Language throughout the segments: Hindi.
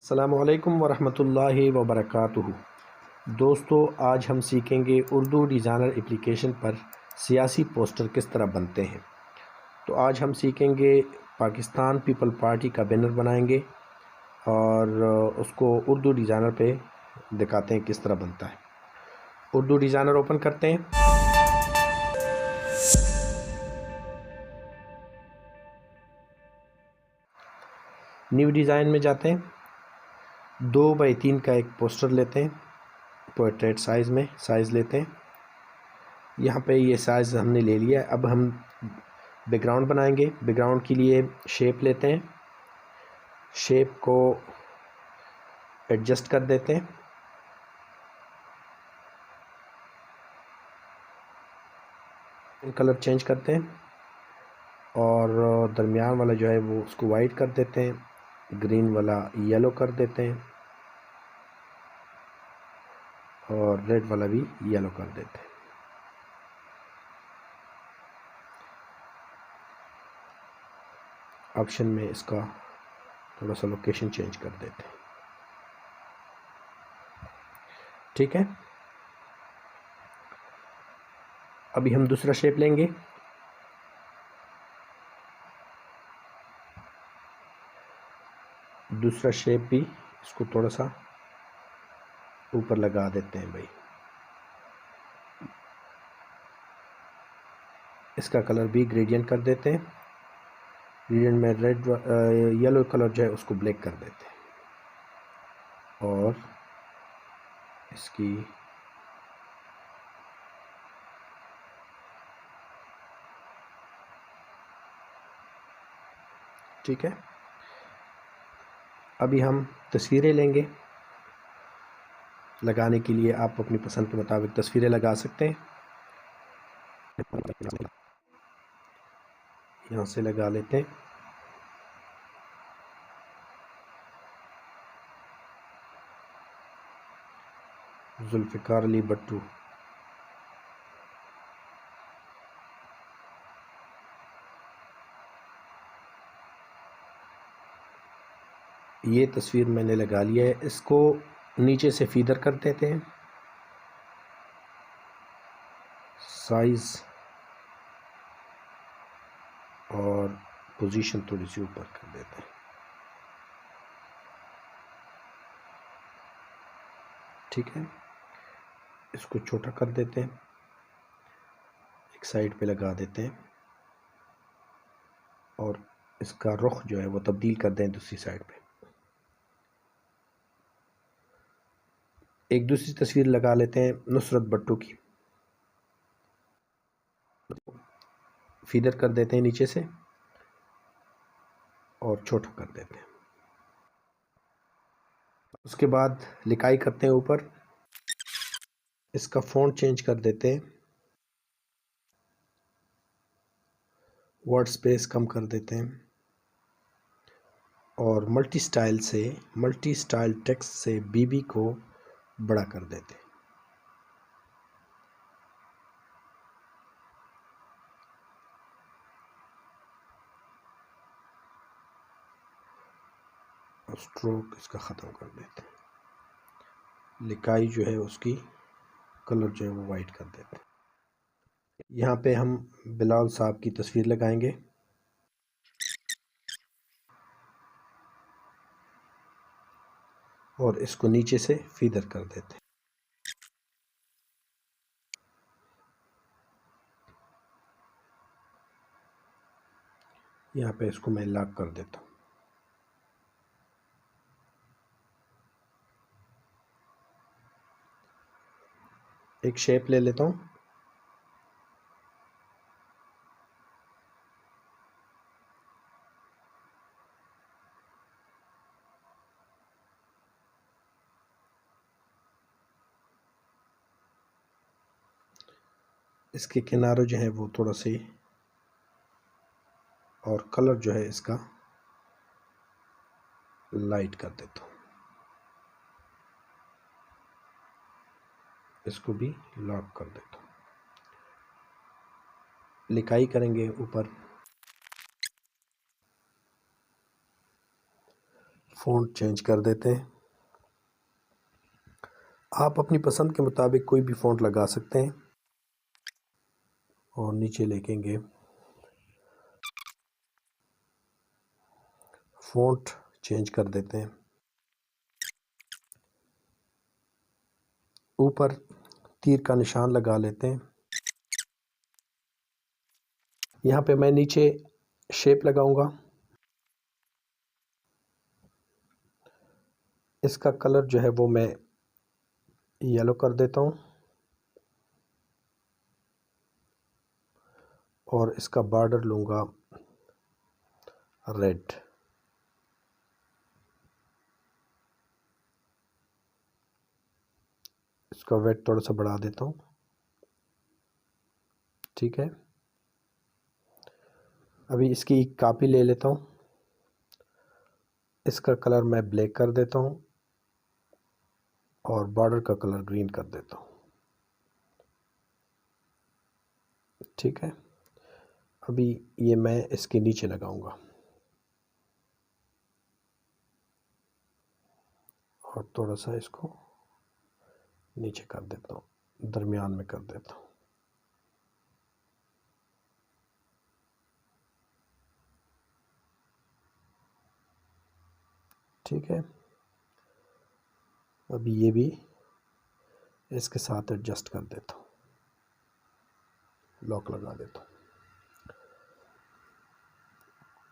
अस्सलामुअलैकुम वरहमतुल्लाहि वबरकातुहू। दोस्तों, आज हम सीखेंगे उर्दू डिज़ाइनर एप्लीकेशन पर सियासी पोस्टर किस तरह बनते हैं। तो आज हम सीखेंगे पाकिस्तान पीपल पार्टी का बैनर बनाएंगे और उसको उर्दू डिज़ाइनर पे दिखाते हैं किस तरह बनता है। उर्दू डिज़ाइनर ओपन करते हैं। न्यू डिज़ाइन में जाते हैं। 2x3 का एक पोस्टर लेते हैं, पोर्ट्रेट साइज़ में साइज़ लेते हैं। यहाँ पे ये साइज़ हमने ले लिया है। अब हम बैकग्राउंड बनाएंगे। बैकग्राउंड के लिए शेप लेते हैं, शेप को एडजस्ट कर देते हैं। कलर चेंज करते हैं और दरमियान वाला जो है वो उसको वाइट कर देते हैं, ग्रीन वाला येलो कर देते हैं और रेड वाला भी येलो कर देते हैं। ऑप्शन में इसका थोड़ा सा लोकेशन चेंज कर देते हैं। ठीक है, अभी हम दूसरा शेप लेंगे। दूसरा शेप भी इसको थोड़ा सा ऊपर लगा देते हैं भाई। इसका कलर भी ग्रेडियंट कर देते हैं। ग्रेडियंट में रेड येलो कलर जो है उसको ब्लैक कर देते हैं और इसकी ठीक है। अभी हम तस्वीरें लेंगे। लगाने के लिए आप अपनी पसंद के मुताबिक तस्वीरें लगा सकते हैं। यहाँ से लगा लेते हैं। जुल्फ़िकार अली भट्टू, ये तस्वीर मैंने लगा लिया है। इसको नीचे से फीदर कर देते हैं। साइज और पोजीशन थोड़ी सी ऊपर कर देते हैं। ठीक है, इसको छोटा कर देते हैं, एक साइड पे लगा देते हैं और इसका रुख जो है वो तब्दील कर दें दूसरी साइड पे। एक दूसरी तस्वीर लगा लेते हैं नुसरत भट्टू की। फीदर कर देते हैं नीचे से और छोटा कर देते हैं। उसके बाद लिखाई करते हैं ऊपर। इसका फ़ॉन्ट चेंज कर देते हैं, वर्ड स्पेस कम कर देते हैं और मल्टी स्टाइल टेक्स्ट से बीबी को बड़ा कर देते हैं। और स्ट्रोक इसका ख़त्म कर देते हैं। लिखाई जो है उसकी कलर जो है वो वाइट कर देते हैं। यहाँ पे हम बिलाल साहब की तस्वीर लगाएंगे। और इसको नीचे से फीदर कर देते हैं। यहाँ पे इसको मैं लॉक कर देता हूँ। एक शेप ले लेता हूँ। इसके किनारे जो है वो थोड़ा से और कलर जो है इसका लाइट कर देता हूँ। इसको भी लॉक कर देता हूँ। लिखाई करेंगे ऊपर। फ़ॉन्ट चेंज कर देते हैं। आप अपनी पसंद के मुताबिक कोई भी फ़ॉन्ट लगा सकते हैं। और नीचे लिखेंगे फ़ॉन्ट चेंज कर देते हैं। ऊपर तीर का निशान लगा लेते हैं। यहाँ पे मैं नीचे शेप लगाऊंगा। इसका कलर जो है वो मैं येलो कर देता हूँ और इसका बॉर्डर लूँगा रेड। इसका वेट थोड़ा सा बढ़ा देता हूँ। ठीक है, अभी इसकी एक कॉपी ले लेता हूँ। इसका कलर मैं ब्लैक कर देता हूँ और बॉर्डर का कलर ग्रीन कर देता हूँ। ठीक है, अभी ये मैं इसके नीचे लगाऊंगा और थोड़ा सा इसको नीचे कर देता हूँ, दरमियान में कर देता हूँ। ठीक है, अभी ये भी इसके साथ एडजस्ट कर देता हूँ, लॉक लगा देता हूँ।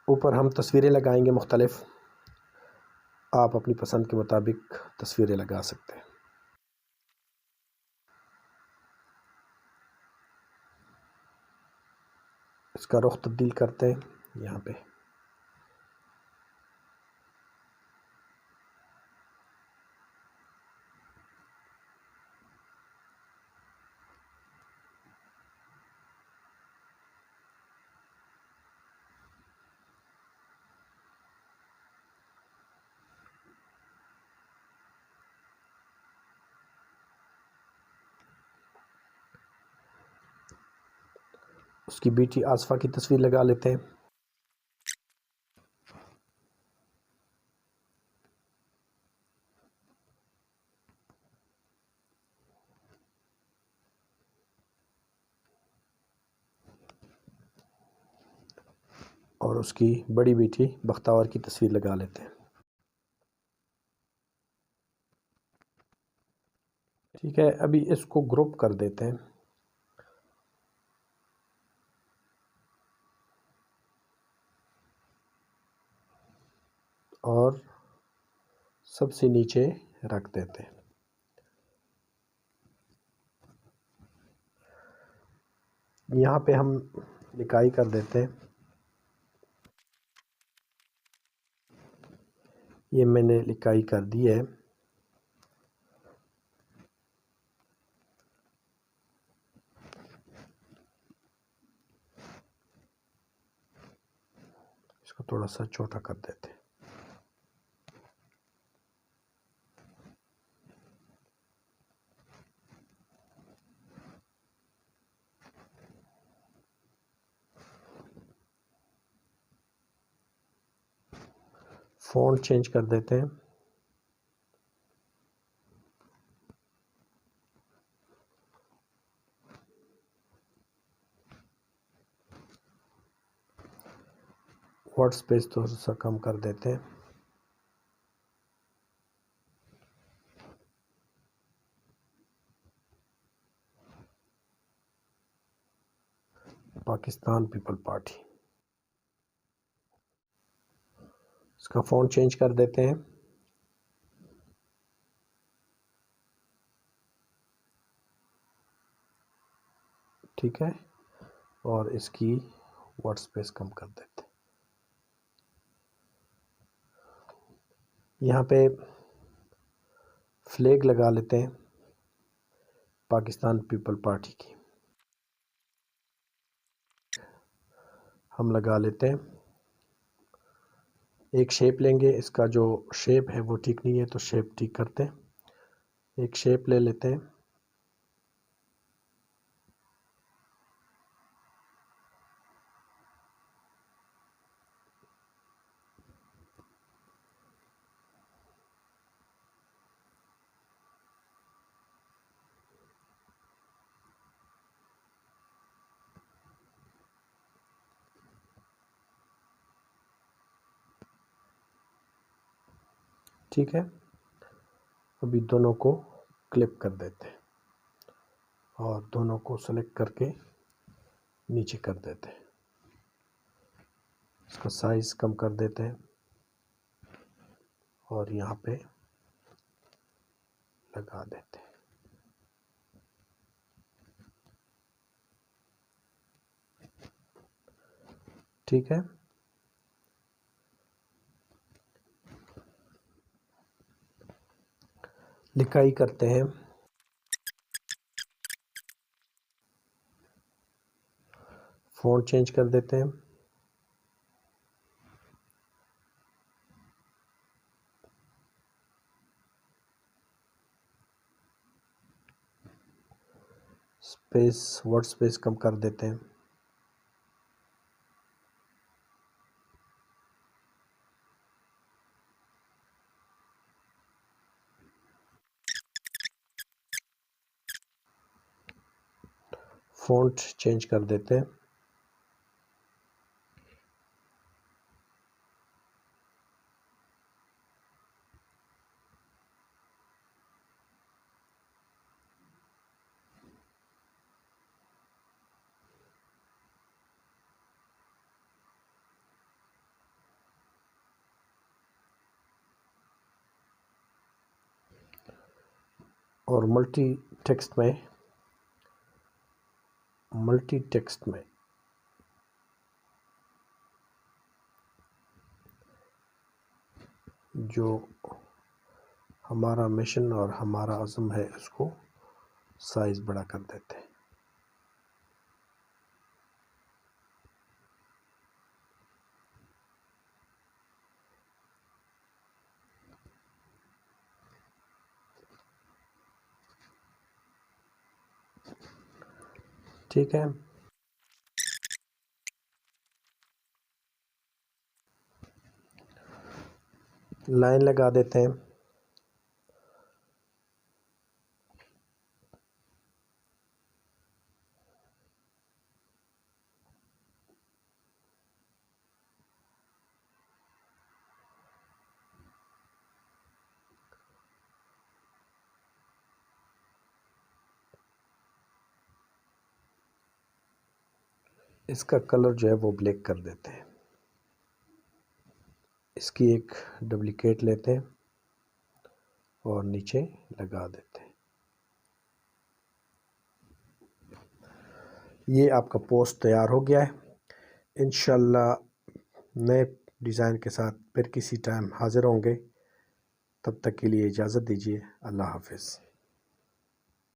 ऊपर हम तस्वीरें लगाएंगे मुख्तलिफ। आप अपनी पसंद के मुताबिक तस्वीरें लगा सकते हैं। इसका रुख तब्दील करते हैं यहाँ पे। उसकी बेटी आसफ़ा की तस्वीर लगा लेते हैं। और उसकी बड़ी बेटी बख्तावर की तस्वीर लगा लेते हैं। ठीक है, अभी इसको ग्रुप कर देते हैं। और सबसे नीचे रख देते हैं। यहाँ पे हम लिखाई कर देते हैं। ये मैंने लिखाई कर दी है। इसको थोड़ा सा छोटा कर देते हैं। फ़ॉन्ट चेंज कर देते हैं। वर्ड स्पेस थोड़ा सा कम कर देते हैं। पाकिस्तान पीपल पार्टी, इसका फ़ॉन्ट चेंज कर देते हैं। ठीक है, और इसकी वर्ड स्पेस कम कर देते हैं। यहाँ पे फ्लैग लगा लेते हैं पाकिस्तान पीपल पार्टी की। हम लगा लेते हैं। एक शेप लेंगे, इसका जो शेप है वो ठीक नहीं है तो शेप ठीक करते हैं। एक शेप ले लेते हैं। ठीक है, अभी दोनों को क्लिप कर देते हैं और दोनों को सेलेक्ट करके नीचे कर देते हैं। इसका साइज़ कम कर देते हैं और यहाँ पे लगा देते हैं। ठीक है, लिखाई करते हैं। फ़ॉन्ट चेंज कर देते हैं। स्पेस, वर्ड स्पेस कम कर देते हैं। फ़ॉन्ट चेंज कर देते हैं। और मल्टी टेक्स्ट में जो हमारा मिशन और हमारा अज़्म है उसको साइज़ बड़ा कर देते हैं। ठीक है, लाइन लगा देते हैं। इसका कलर जो है वो ब्लैक कर देते हैं। इसकी एक डुप्लिकेट लेते हैं और नीचे लगा देते हैं। ये आपका पोस्ट तैयार हो गया है। इंशाल्लाह नए डिज़ाइन के साथ फिर किसी टाइम हाज़िर होंगे। तब तक के लिए इजाज़त दीजिए। अल्लाह हाफ़िज़।